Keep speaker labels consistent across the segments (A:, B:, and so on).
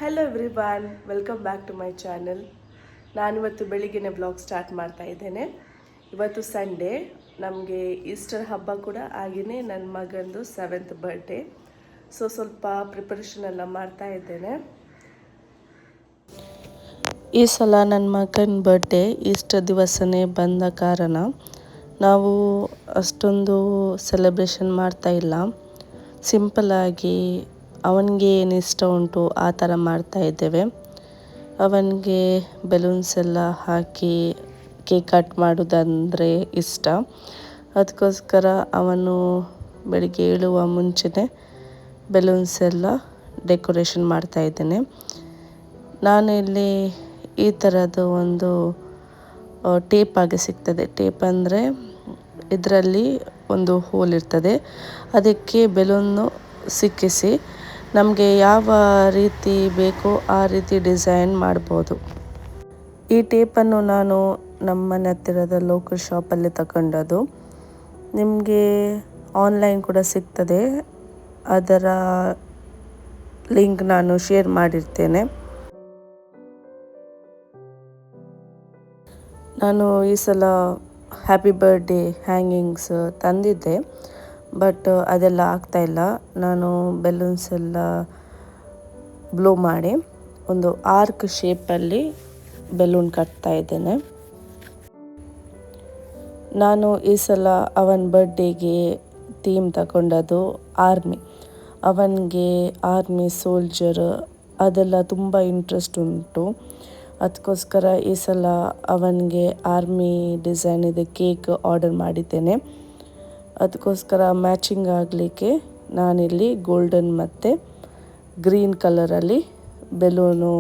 A: Hello everyone, welcome back to my channel. ನಾನಿವತ್ತು ಬೆಳಿಗ್ಗೆನೇ blog start ಮಾಡ್ತಾ ಇದ್ದೇನೆ. ಇವತ್ತು ಸಂಡೇ, ನಮಗೆ ಈಸ್ಟರ್ ಹಬ್ಬ ಕೂಡ ಆಗಿನೇ ನನ್ನ ಮಗಂದು 7th ಬರ್ಡೇ. ಸ್ವಲ್ಪ ಪ್ರಿಪರೇಷನ್ ಎಲ್ಲ ಮಾಡ್ತಾ ಇದ್ದೇನೆ. ಈ ಸಲ ನನ್ನ ಮಗನ ಬರ್ಡೇ ಈಸ್ಟರ್ ದಿವಸನೇ ಬಂದ ಕಾರಣ ನಾವು ಅಷ್ಟೊಂದು ಸೆಲೆಬ್ರೇಷನ್ ಮಾಡ್ತಾ ಇಲ್ಲ. ಸಿಂಪಲ್ಲಾಗಿ ಅವನಿಗೆ ಏನು ಇಷ್ಟ ಉಂಟು ಆ ಥರ ಮಾಡ್ತಾ ಇದ್ದೇವೆ. ಅವನಿಗೆ ಬೆಲೂನ್ಸ್ ಎಲ್ಲ ಹಾಕಿ ಕೇಕ್ ಕಟ್ ಮಾಡೋದಂದರೆ ಇಷ್ಟ. ಅದಕ್ಕೋಸ್ಕರ ಅವನು ಬೆಳಿಗ್ಗೆ ಏಳುವ ಮುಂಚೆನೇ ಬೆಲೂನ್ಸ್ ಎಲ್ಲ ಡೆಕೋರೇಷನ್ ಮಾಡ್ತಾ ಇದ್ದೇನೆ. ನಾನು ಇಲ್ಲಿ ಈ ಥರದ್ದು ಒಂದು ಟೇಪ್ ಆಗಿ ಸಿಗ್ತದೆ. ಟೇಪ್ ಅಂದರೆ ಇದರಲ್ಲಿ ಒಂದು ಹೋಲ್ ಇರ್ತದೆ, ಅದಕ್ಕೆ ಬೆಲೂನು ಸಿಕ್ಕಿಸಿ ನಮಗೆ ಯಾವ ರೀತಿ ಬೇಕೋ ಆ ರೀತಿ ಡಿಸೈನ್ ಮಾಡ್ಬೋದು. ಈ ಟೇಪನ್ನು ನಾನು ನಮ್ಮನೆ ಹತ್ತಿರದ ಲೋಕಲ್ ಶಾಪಲ್ಲಿ ತಗೊಂಡದ್ದು. ನಿಮಗೆ ಆನ್ಲೈನ್ ಕೂಡ ಸಿಗ್ತದೆ, ಅದರ ಲಿಂಕ್ ನಾನು ಶೇರ್ ಮಾಡಿರ್ತೇನೆ. ನಾನು ಈ ಸಲ ಹ್ಯಾಪಿ ಬರ್ಡೇ ಹ್ಯಾಂಗಿಂಗ್ಸ್ ತಂದಿದ್ದೆ, ಬಟ್ ಅದೆಲ್ಲ ಆಗ್ತಾಯಿಲ್ಲ. ನಾನು ಬೆಲೂನ್ಸ್ ಎಲ್ಲ ಬ್ಲೋ ಮಾಡಿ ಒಂದು ಆರ್ಕ್ ಶೇಪಲ್ಲಿ ಬೆಲೂನ್ ಕಟ್ತಾ ಇದ್ದೇನೆ. ನಾನು ಈ ಸಲ ಅವನ ಬರ್ಡೇಗೆ ಥೀಮ್ ತಗೊಂಡದ್ದು ಆರ್ಮಿ. ಅವನಿಗೆ ಆರ್ಮಿ ಸೋಲ್ಜರ್ ಅದೆಲ್ಲ ತುಂಬ ಇಂಟ್ರೆಸ್ಟ್ ಉಂಟು. ಅದಕ್ಕೋಸ್ಕರ ಈ ಸಲ ಅವನಿಗೆ ಆರ್ಮಿ ಡಿಸೈನ್ ಇದೆ ಕೇಕ್ ಆರ್ಡರ್ ಮಾಡಿದ್ದೇನೆ. ಅದಕ್ಕೋಸ್ಕರ ಮ್ಯಾಚಿಂಗ್ ಆಗಲಿಕ್ಕೆ ನಾನಿಲ್ಲಿ ಗೋಲ್ಡನ್ ಮತ್ತು ಗ್ರೀನ್ ಕಲರಲ್ಲಿ ಬೆಲೂನು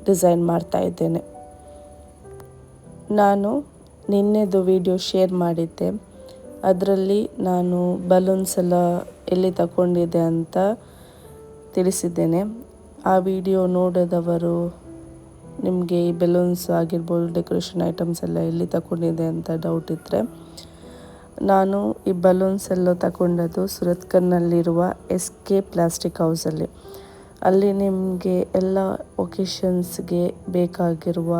A: ಡಿಸೈನ್ ಮಾಡ್ತಾ ಇದ್ದೇನೆ. ನಾನು ನಿನ್ನೆದು ವಿಡಿಯೋ ಶೇರ್ ಮಾಡಿದ್ದೆ, ಅದರಲ್ಲಿ ನಾನು ಬಲೂನ್ಸ್ ಎಲ್ಲ ಎಲ್ಲಿ ತಗೊಂಡಿದ್ದೆ ಅಂತ ತಿಳಿಸಿದ್ದೇನೆ. ಆ ವಿಡಿಯೋ ನೋಡಿದವರು ನಿಮಗೆ ಈ ಬೆಲೂನ್ಸ್ ಆಗಿರ್ಬೋದು, ಡೆಕೋರೇಷನ್ ಐಟಮ್ಸ್ ಎಲ್ಲ ಎಲ್ಲಿ ತಗೊಂಡಿದೆ ಅಂತ ಡೌಟ್ ಇದ್ದರೆ, ನಾನು ಈ ಬಲೂನ್ಸ್ ಎಲ್ಲ ತಗೊಂಡದ್ದು ಸುರತ್ಕಲ್ನಲ್ಲಿರುವ SK ಪ್ಲಾಸ್ಟಿಕ್ ಹೌಸಲ್ಲಿ. ಅಲ್ಲಿ ನಿಮಗೆ ಎಲ್ಲ ಒಕೇಶನ್ಸ್ಗೆ ಬೇಕಾಗಿರುವ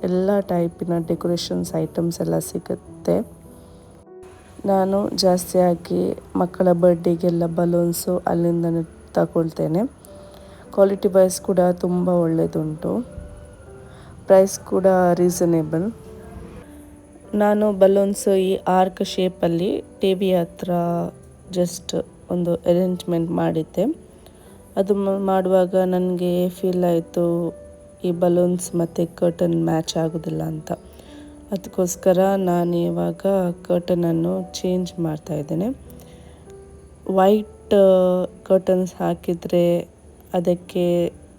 A: ಎಲ್ಲ ಟೈಪಿನ ಡೆಕೋರೇಷನ್ಸ್ ಐಟಮ್ಸ್ ಎಲ್ಲ ಸಿಗುತ್ತೆ. ನಾನು ಜಾಸ್ತಿಯಾಗಿ ಮಕ್ಕಳ ಬರ್ಡೇಗೆಲ್ಲ ಬಲೂನ್ಸು ಅಲ್ಲಿಂದನೇ ತಗೊಳ್ತೇನೆ. ಕ್ವಾಲಿಟಿ ವೈಸ್ ಕೂಡ ತುಂಬ ಒಳ್ಳೆಯದುಂಟು, ಪ್ರೈಸ್ ಕೂಡ ರೀಸನೇಬಲ್. ನಾನು ಬಲೂನ್ಸ್ ಈ ಆರ್ಕ್ ಶೇಪಲ್ಲಿ ಟಿವಿ ಹತ್ರ ಜಸ್ಟ್ ಒಂದು ಅರೇಂಜ್ಮೆಂಟ್ ಮಾಡಿದ್ದೆ. ಅದು ಮಾಡುವಾಗ ನನಗೆ ಫೀಲ್ ಆಯಿತು ಈ ಬಲೂನ್ಸ್ ಮತ್ತು ಕರ್ಟನ್ ಮ್ಯಾಚ್ ಆಗೋದಿಲ್ಲ ಅಂತ. ಅದಕ್ಕೋಸ್ಕರ ನಾನು ಇವಾಗ ಕರ್ಟನನ್ನು ಚೇಂಜ್ ಮಾಡ್ತಾ ಇದ್ದೇನೆ. ವೈಟ್ ಕರ್ಟನ್ಸ್ ಹಾಕಿದರೆ ಅದಕ್ಕೆ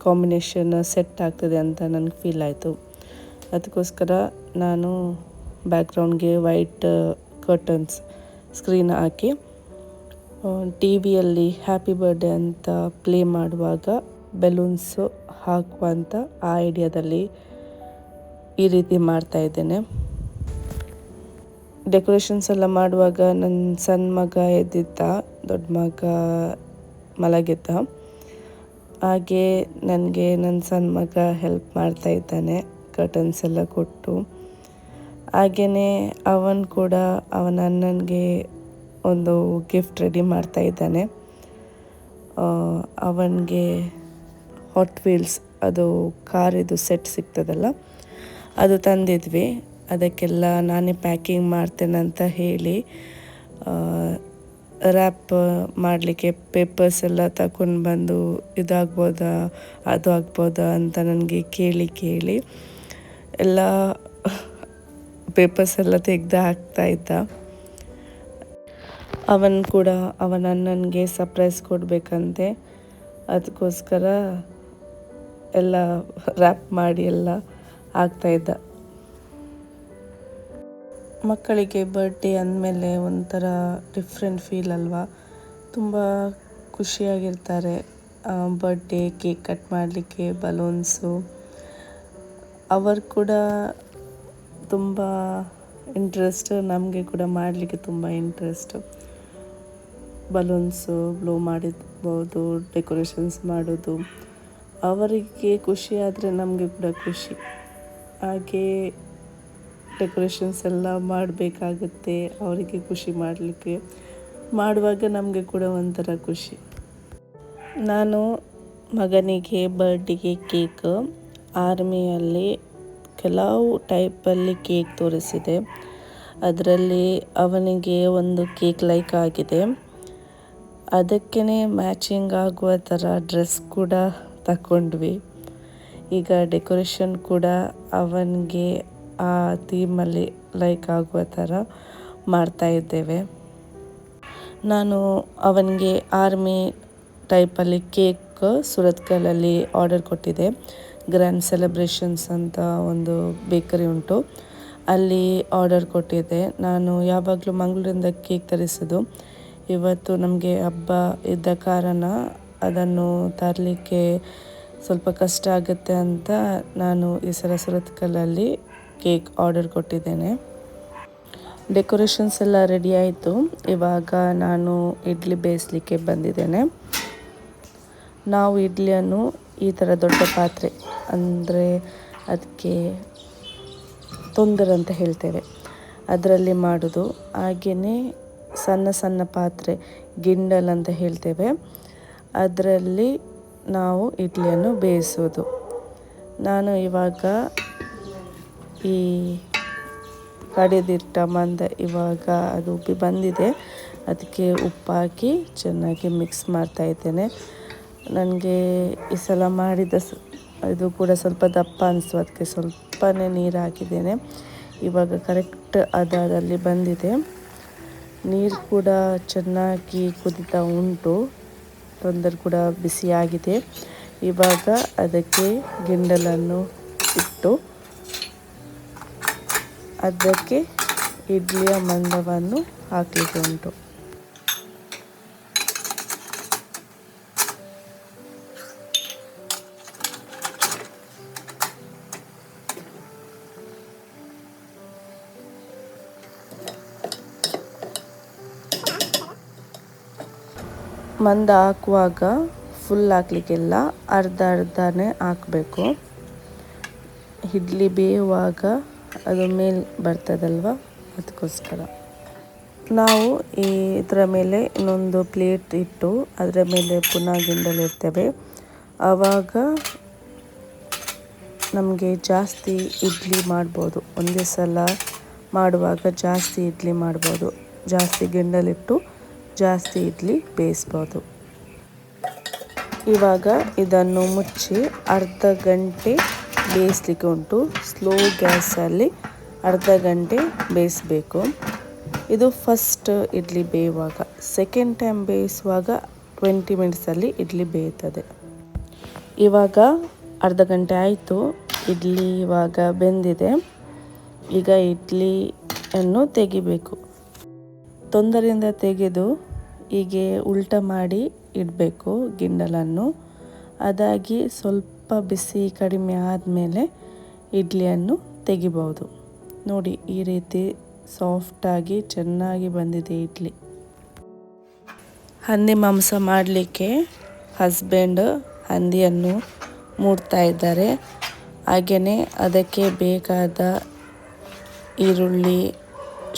A: ಕಾಂಬಿನೇಷನ್ ಸೆಟ್ ಆಗ್ತದೆ ಅಂತ ನನಗೆ ಫೀಲ್ ಆಯಿತು. ಅದಕ್ಕೋಸ್ಕರ ನಾನು ಬ್ಯಾಕ್ಗ್ರೌಂಡ್ಗೆ ವೈಟ್ ಕರ್ಟನ್ಸ್ ಸ್ಕ್ರೀನ್ ಹಾಕಿ ಟಿ ವಿಯಲ್ಲಿ ಹ್ಯಾಪಿ ಬರ್ಡೇ ಅಂತ ಪ್ಲೇ ಮಾಡುವಾಗ ಬೆಲೂನ್ಸು ಹಾಕುವಂಥ ಆ ಐಡಿಯಾದಲ್ಲಿ ಈ ರೀತಿ ಮಾಡ್ತಾ ಇದ್ದೇನೆ. ಡೆಕೋರೇಷನ್ಸ್ ಎಲ್ಲ ಮಾಡುವಾಗ ನನ್ನ ಸಣ್ಣ ಮಗ ಎದ್ದಿದ್ದ, ದೊಡ್ಡ ಮಗ ಮಲಗಿದ್ದ. ಹಾಗೆ ನನಗೆ ನನ್ನ ಸಣ್ಣ ಮಗ ಹೆಲ್ಪ್ ಮಾಡ್ತಾ ಇದ್ದಾನೆ ಕರ್ಟನ್ಸ್ ಎಲ್ಲ ಕೊಟ್ಟು. ಹಾಗೆಯೇ ಅವನು ಕೂಡ ಅವನ ಅಣ್ಣನಿಗೆ ಒಂದು ಗಿಫ್ಟ್ ರೆಡಿ ಮಾಡ್ತಾ ಇದ್ದಾನೆ. ಅವನಿಗೆ ಹಾಟ್ ವೀಲ್ಸ್, ಅದು ಕಾರಿದು ಸೆಟ್ ಸಿಗ್ತದಲ್ಲ, ಅದು ತಂದಿದ್ವಿ. ಅದಕ್ಕೆಲ್ಲ ನಾನೇ ಪ್ಯಾಕಿಂಗ್ ಮಾಡ್ತೇನೆ ಅಂತ ಹೇಳಿ ರ್ಯಾಪ್ ಮಾಡಲಿಕ್ಕೆ ಪೇಪರ್ಸ್ ಎಲ್ಲ ತಗೊಂಡು ಬಂದು ಇದಾಗ್ಬೋದಾ ಅದು ಆಗ್ಬೋದಾ ಅಂತ ನನಗೆ ಕೇಳಿ ಎಲ್ಲ ಪೇಪರ್ಸ್ ಎಲ್ಲ ತೆಗೆದು ಹಾಕ್ತಾ ಇದ್ದ. ಅವನು ಕೂಡ ಅವನ ಅಣ್ಣನಿಗೆ ಸರ್ಪ್ರೈಸ್ ಕೊಡಬೇಕಂತೆ, ಅದಕ್ಕೋಸ್ಕರ ಎಲ್ಲ ರ್ಯಾಪ್ ಮಾಡಿ ಎಲ್ಲ ಹಾಕ್ತಾಯಿದ್ದ. ಮಕ್ಕಳಿಗೆ ಬರ್ಡೇ ಅಂದಮೇಲೆ ಒಂಥರ ಡಿಫ್ರೆಂಟ್ ಫೀಲ್ ಅಲ್ವಾ, ತುಂಬ ಖುಷಿಯಾಗಿರ್ತಾರೆ. ಬರ್ಡೇ ಕೇಕ್ ಕಟ್ ಮಾಡಲಿಕ್ಕೆ, ಬಲೂನ್ಸು, ಅವರು ಕೂಡ ತುಂಬ ಇಂಟ್ರೆಸ್ಟ್, ನಮಗೆ ಕೂಡ ಮಾಡಲಿಕ್ಕೆ ತುಂಬ ಇಂಟ್ರೆಸ್ಟು. ಬಲೂನ್ಸು ಬ್ಲೋ ಮಾಡಿರ್ಬೋದು, ಡೆಕೋರೇಷನ್ಸ್ ಮಾಡೋದು, ಅವರಿಗೆ ಖುಷಿ ಆದರೆ ನಮಗೆ ಕೂಡ ಖುಷಿ. ಹಾಗೆ ಡೆಕೋರೇಷನ್ಸ್ ಎಲ್ಲ ಮಾಡಬೇಕಾಗುತ್ತೆ ಅವರಿಗೆ ಖುಷಿ ಮಾಡಲಿಕ್ಕೆ. ಮಾಡುವಾಗ ನಮಗೆ ಕೂಡ ಒಂಥರ ಖುಷಿ. ನಾನು ಮಗನಿಗೆ ಬರ್ಡೇಗೆ ಕೇಕ್ ಆರ್ಮಿಯಲ್ಲಿ ಕೆಲವು ಟೈಪಲ್ಲಿ ಕೇಕ್ ತೋರಿಸಿದೆ. ಅದರಲ್ಲಿ ಅವನಿಗೆ ಒಂದು ಕೇಕ್ ಲೈಕ್ ಆಗಿದೆ. ಅದಕ್ಕೇ ಮ್ಯಾಚಿಂಗ್ ಆಗುವ ಥರ ಡ್ರೆಸ್ ಕೂಡ ತಗೊಂಡ್ವಿ. ಈಗ ಡೆಕೋರೇಷನ್ ಕೂಡ ಅವನಿಗೆ ಆ ಥೀಮಲ್ಲಿ ಲೈಕ್ ಆಗುವ ಥರ ಮಾಡ್ತಾಯಿದ್ದೇವೆ. ನಾನು ಅವನಿಗೆ ಆರ್ಮಿ ಟೈಪಲ್ಲಿ ಕೇಕ್ ಸುರತ್ಕಲಲ್ಲಿ ಆರ್ಡರ್ ಕೊಟ್ಟಿದ್ದೆ. ಗ್ರ್ಯಾಂಡ್ ಸೆಲೆಬ್ರೇಷನ್ಸ್ ಅಂತ ಒಂದು ಬೇಕರಿ ಉಂಟು, ಅಲ್ಲಿ ಆರ್ಡರ್ ಕೊಟ್ಟಿದ್ದೆ. ನಾನು ಯಾವಾಗಲೂ ಮಂಗಳೂರಿಂದ ಕೇಕ್ ತರಿಸೋದು. ಇವತ್ತು ನಮಗೆ ಹಬ್ಬ ಇದ್ದ ಕಾರಣ ಅದನ್ನು ತರಲಿಕ್ಕೆ ಸ್ವಲ್ಪ ಕಷ್ಟ ಆಗುತ್ತೆ ಅಂತ ನಾನು ಈ ಸಲ ಸುರತ್ಕಲಲ್ಲಿ ಕೇಕ್ ಆರ್ಡರ್ ಕೊಟ್ಟಿದ್ದೇನೆ. ಡೆಕೋರೇಷನ್ಸ್ ಎಲ್ಲ ರೆಡಿ ಆಯಿತು. ಇವಾಗ ನಾನು ಇಡ್ಲಿ ಬೇಯಿಸಲಿಕ್ಕೆ ಬಂದಿದ್ದೇನೆ. ನಾವು ಇಡ್ಲಿಯನ್ನು ಈ ಥರ ದೊಡ್ಡ ಪಾತ್ರೆ, ಅಂದರೆ ಅದಕ್ಕೆ ತೊಂದರೆ ಅಂತ ಹೇಳ್ತೇವೆ, ಅದರಲ್ಲಿ ಮಾಡೋದು. ಹಾಗೆಯೇ ಸಣ್ಣ ಸಣ್ಣ ಪಾತ್ರೆ, ಗಿಂಡಲ್ ಅಂತ ಹೇಳ್ತೇವೆ, ಅದರಲ್ಲಿ ನಾವು ಇಡ್ಲಿಯನ್ನು ಬೇಯಿಸೋದು. ನಾನು ಇವಾಗ ಈ ಕಡೆದಿಟ್ಟ ಮಂದ ಇವಾಗ ಅದು ಉಬ್ಬಿ ಬಂದಿದೆ. ಅದಕ್ಕೆ ಉಪ್ಪು ಹಾಕಿ ಚೆನ್ನಾಗಿ ಮಿಕ್ಸ್ ಮಾಡ್ತಾಯಿದ್ದೇನೆ. ನನಗೆ ಈ ಸಲ ಮಾಡಿದ ಇದು ಕೂಡ ಸ್ವಲ್ಪ ದಪ್ಪ ಅನಿಸ್ತು, ಅದಕ್ಕೆ ಸ್ವಲ್ಪನೇ ನೀರು ಹಾಕಿದ್ದೇನೆ. ಇವಾಗ ಕರೆಕ್ಟ್ ಅದರಲ್ಲಿ ಬಂದಿದೆ. ನೀರು ಕೂಡ ಚೆನ್ನಾಗಿ ಕುದೀತಾ ಉಂಟು, ತೊಂದರೆ ಕೂಡ ಬಿಸಿಯಾಗಿದೆ. ಇವಾಗ ಅದಕ್ಕೆ ಗಿಂಡಲನ್ನು ಇಟ್ಟು ಅದಕ್ಕೆ ಇಡ್ಲಿಯ ಮಂದವನ್ನು ಹಾಕಲಿಕ್ಕೆ ಉಂಟು. ಮಂದ ಹಾಕುವಾಗ ಫುಲ್ ಹಾಕಲಿಕ್ಕಿಲ್ಲ, ಅರ್ಧ ಅರ್ಧನೇ ಹಾಕಬೇಕು. ಇಡ್ಲಿ ಬೇಯುವಾಗ ಅದು ಮೇಲೆ ಬರ್ತದಲ್ವ, ಅದಕ್ಕೋಸ್ಕರ. ನಾವು ಇದರ ಮೇಲೆ ಇನ್ನೊಂದು ಪ್ಲೇಟ್ ಇಟ್ಟು ಅದರ ಮೇಲೆ ಪುನಃ ಗಿಂಡಲ್ ಇಡ್ತೇವೆ. ಆವಾಗ ನಮಗೆ ಜಾಸ್ತಿ ಇಡ್ಲಿ ಮಾಡ್ಬೋದು. ಒಂದೇ ಸಲ ಮಾಡುವಾಗ ಜಾಸ್ತಿ ಇಡ್ಲಿ ಮಾಡ್ಬೋದು. ಜಾಸ್ತಿ ಗಿಂಡಲಿಟ್ಟು ಜಾಸ್ತಿ ಇಡ್ಲಿ ಬೇಯಿಸ್ಬೋದು. ಇವಾಗ ಇದನ್ನು ಮುಚ್ಚಿ ಅರ್ಧ ಗಂಟೆ ಬೇಯಿಸ್ಲಿಕ್ಕೆ ಉಂಟು. ಸ್ಲೋ ಗ್ಯಾಸಲ್ಲಿ ಅರ್ಧ ಗಂಟೆ ಬೇಯಿಸಬೇಕು. ಇದು ಫಸ್ಟ್ ಇಡ್ಲಿ ಬೇಯುವಾಗ. ಸೆಕೆಂಡ್ ಟೈಮ್ ಬೇಯಿಸುವಾಗ 20 ಮಿನಿಟ್ಸಲ್ಲಿ ಇಡ್ಲಿ ಬೇಯುತ್ತದೆ. ಇವಾಗ ಅರ್ಧ ಗಂಟೆ ಆಯಿತು. ಇಡ್ಲಿ ಇವಾಗ ಬೆಂದಿದೆ. ಈಗ ಇಡ್ಲಿಯನ್ನು ತೆಗಿಬೇಕು. ತೊಂದರೆಯಿಂದ ತೆಗೆದು ಹೀಗೆ ಉಲ್ಟ ಮಾಡಿ ಇಡಬೇಕು ಗಿಂಡಲನ್ನು. ಅದಾಗಿ ಸ್ವಲ್ಪ ಬಿಸಿ ಕಡಿಮೆ ಆದಮೇಲೆ ಇಡ್ಲಿಯನ್ನು ತೆಗಿಬೋದು. ನೋಡಿ, ಈ ರೀತಿ ಸಾಫ್ಟಾಗಿ ಚೆನ್ನಾಗಿ ಬಂದಿದೆ ಇಡ್ಲಿ. ಹಂದಿ ಮಾಂಸ ಮಾಡಲಿಕ್ಕೆ ಹಸ್ಬೆಂಡ್ ಹಂದಿಯನ್ನು ಮೂಡ್ತಾ ಇದ್ದಾರೆ. ಹಾಗೆಯೇ ಅದಕ್ಕೆ ಬೇಕಾದ ಈರುಳ್ಳಿ,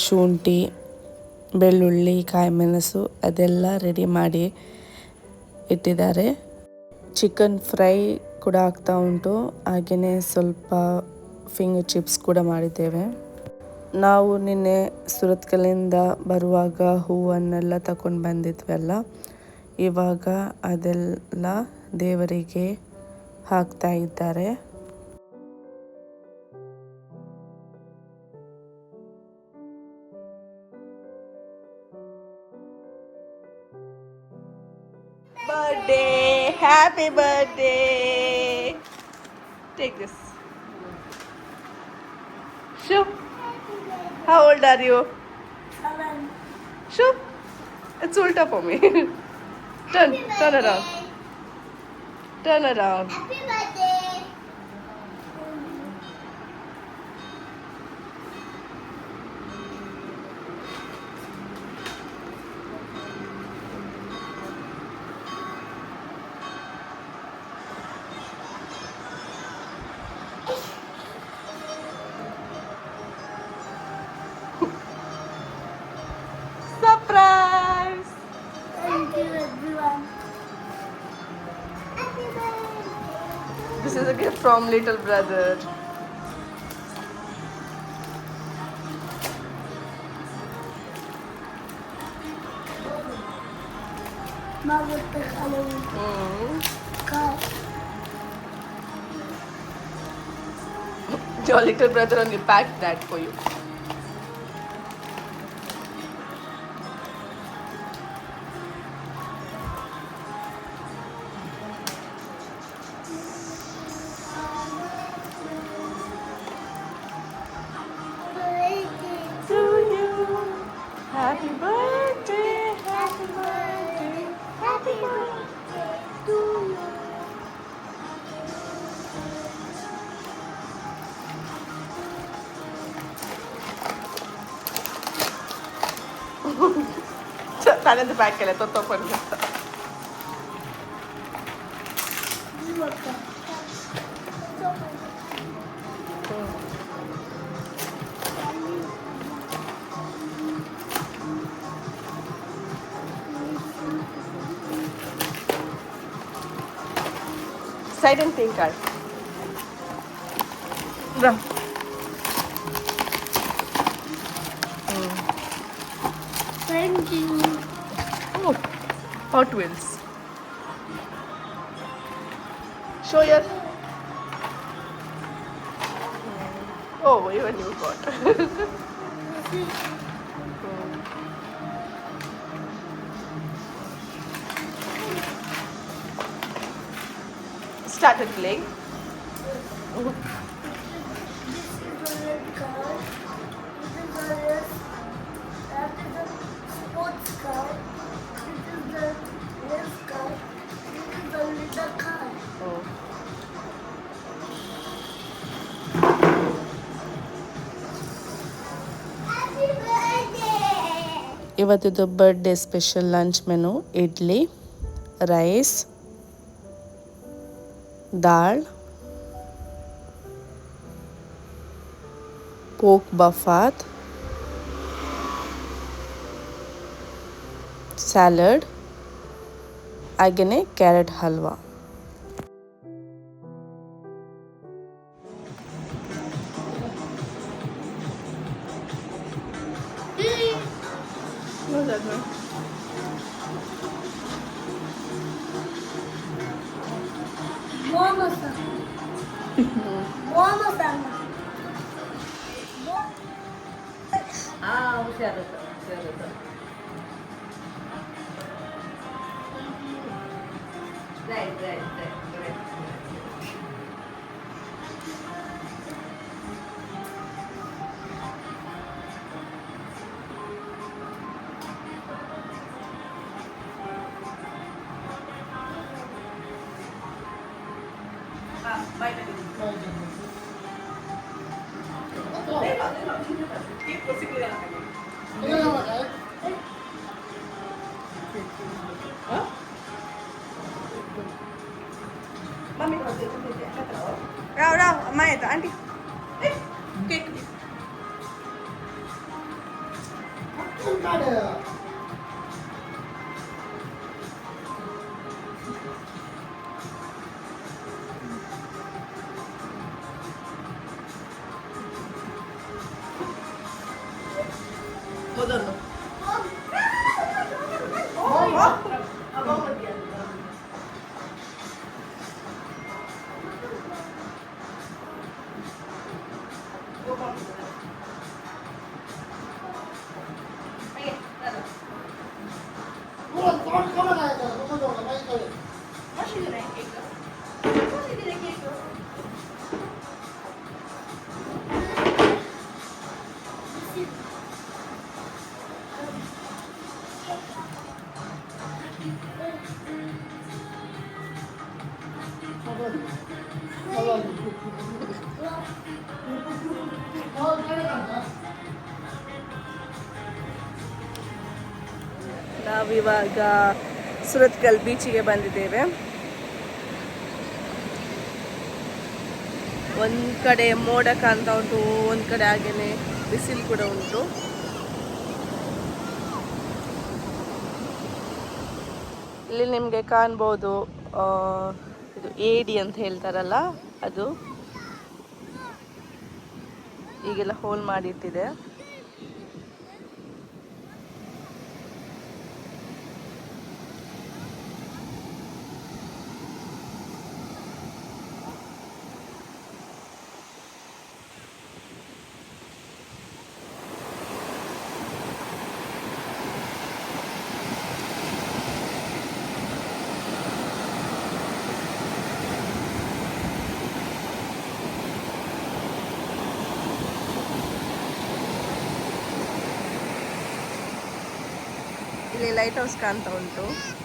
A: ಶುಂಠಿ, ಬೆಳ್ಳುಳ್ಳಿ, ಕಾಯಿಮೆಣಸು ಅದೆಲ್ಲ ರೆಡಿ ಮಾಡಿ ಇಟ್ಟಿದ್ದಾರೆ. ಚಿಕನ್ ಫ್ರೈ ಕೂಡ ಆಗ್ತಾ ಉಂಟು. ಹಾಗೆಯೇ ಸ್ವಲ್ಪ ಫಿಂಗರ್ ಚಿಪ್ಸ್ ಕೂಡ ಮಾಡಿದ್ದೇವೆ. ನಾವು ನಿನ್ನೆ ಸುರತ್ಕಲಿಂದ ಬರುವಾಗ ಹೂವನ್ನೆಲ್ಲ ತಗೊಂಡು ಬಂದಿದ್ವಲ್ಲ, ಇವಾಗ ಅದೆಲ್ಲ ದೇವರಿಗೆ ಹಾಕ್ತಾ ಇದ್ದಾರೆ. Birthday, happy birthday. Take this. Shoo. How old are you?
B: 7.
A: Shoo. It's ulta for me. Turn around. Turn around.
B: Happy birthday.
A: This is a gift from little brother.
B: Mom, what the color car?
A: Your little brother only packed that for you. To you. Happy birthday, happy birthday, happy birthday to you. ತಾನಂದು bag ಎಲ್ಲ ತೊತ್ತೊಪ್ಪಂದು side and pink card. Bra.
B: Thank you.
A: Oh, Hot Wheels. Show your. Oh, even you got. Started playing.
B: This is a red car. This is a red. That is a sports car. This is the race car. This is the little car.
A: Oh.
B: Happy birthday!
A: ಇವತ್ತಿದ್ದು birthday special lunch menu idli rice ದಾಲ್ ಪೋಕ್ ಬಫಾತ್ salad ಹಾಗೆಯೇ carrot halwa.
B: Mama san. Mama san.
C: ಹುಷಾರು right right right
A: ರಾವ್ ರಾವ್ ಅಮ್ಮ ಆಯ್ತು ಆಂಟಿ ಕೇಕ್ ಮೊದಲು ನಾವಿವಾಗ ಸುರತ್ಕಲ್ ಬೀಚಿಗೆ ಬಂದಿದ್ದೇವೆ. ಒಂದು ಕಡೆ ಮೋಡ ಕಾಣ್ತಾ ಉಂಟು, ಒಂದು ಕಡೆ ಹಾಗೇನೆ ಬಿಸಿಲು ಕೂಡ ಉಂಟು. ಇಲ್ಲಿ ನಿಮಗೆ ಕಾಣ್ಬೋದು ಇದು ಏಡಿ ಅಂತ ಹೇಳ್ತಾರಲ್ಲ ಅದು ಈಗೆಲ್ಲ ಹೋಲ್ ಮಾಡಿಟ್ಟಿದೆ. ಇಲ್ಲಿ ಲೈಟ್ ಹೌಸ್ ಕಾಣ್ತಾ ಉಂಟು.